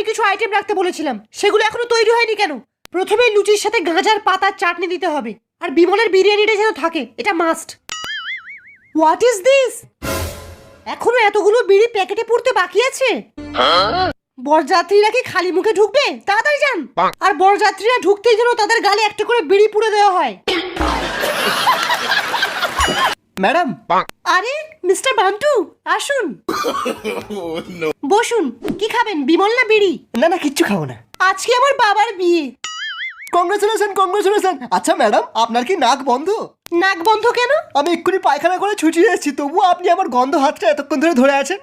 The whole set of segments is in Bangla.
কিছু আইটেম রাখতে বলেছিলাম, সেগুলো এখনো তৈরি হয়নি কেন? প্রথমে লুচির সাথে গাঁজার পাতার চাটনি দিতে হবে, আর বিমলের বিরিয়ানিটা যেন থাকে, এটা মাস্ট। What is this? এখনো এতগুলো বিড়ি প্যাকেটে পুরতে বাকি আছে? বরযাত্রীরা কি খালি মুখে ঢুকবে? তাড়াতাড়ি যান। আর বরযাত্রীরা ঢুকতেই যেন তাদের গালে একটা করে বিড়ি পুড়ে দেওয়া হয়। ম্যাডাম। আরে মিস্টার বান্টু, আসুন। বসুন। কি খাবেন, বিমল না বিড়ি? না না, কিচ্ছু খাবো না। আজকে আমার বাবার বিয়ে। Congratulation congratulation. আচ্ছা ম্যাডাম, আপনার কি নাক বন্ধ? নাক বন্ধ কেন? আমি এক্ষুনি পায়খানা করে ছুটি এসেছি, তবুও আপনি আমার গন্ধ হাতটা এতক্ষণ ধরে ধরে আছেন।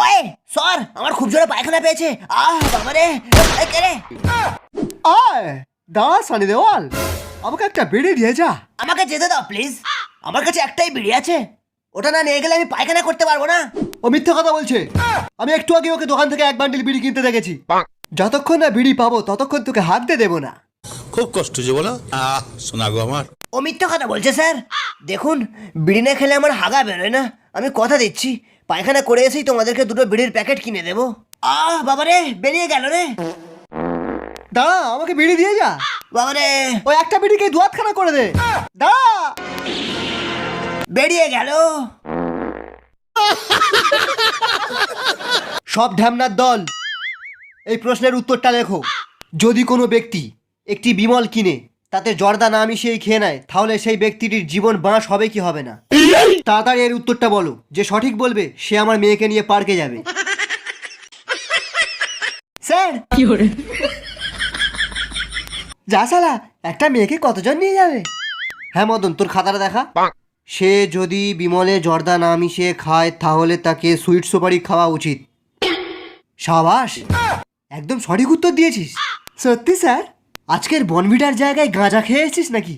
ওই স্যার, আমার খুব জোরে পায়খানা পেয়েছে। বাবারে, কে রে? আয় দাঁড়া সানি দেওয়াল, আমাকে একটা বিড়ি দিয়ে যা। আমাকে যেতে দাও প্লিজ, আমার কাছে একটাই বিড়ি আছে, ওটা না নিয়ে গেলে আমি পায়খানা করতে পারবো না। ও মিথ্যা কথা বলছে। আমি একটু আগে ওকে দোকান থেকে এক বান্ডিল বিড়ি কিনতে দেখেছি। যতক্ষণ না বিড়ি পাবো ততক্ষণ তোকে হাঁকতে দেবো না। খুব কষ্ট যে বলো, শোনা গো আমার। ও মিথ্যা কথা বলছে স্যার। দেখুন, বিড়ি না খেলে আমার হাগা বেরোয় না, আমি কথা দিচ্ছি পায়খানা করে এসেই তোমাদেরকে দুটো বিড়ির প্যাকেট কিনে দেবো। বাবারে, বেরিয়ে গেল রে। দাঁড়া, আমাকে বিড়ি দিয়ে যা। বাবারে, ওই একটা বিড়িকে দুয়াতখানা করে দে। দাঁড়া। বেরিয়ে গেল। সব ঢ্যামনার দল, এই প্রশ্নের উত্তরটা লেখো। যদি কোনো ব্যক্তি একটি বিমল কিনে তাতে জর্দা না মিশিয়ে খেয়ে নেয়, তাহলে সেই ব্যক্তিটির জীবন বাঁশ হবে কি হবে না? তাড়াতাড়ি এর উত্তরটা বলো। যে সঠিক বলবে সে আমার মেয়েকে নিয়ে পার্কে যাবে। স্যার যা শালা, একটা মেয়েকে কতজন নিয়ে যাবে? হ্যাঁ মদন, তোর খাতাটা দেখা। সে যদি বিমলে জর্দা না মিশিয়ে খায় তাহলে তাকে সুইট সুপারি খাওয়া উচিত। সাবাস, একদম সঠিক উত্তর দিয়েছিস। সত্যি স্যার? আজকের বনভিটার জায়গায় গাঁজা খেয়ে এসেছিস নাকি?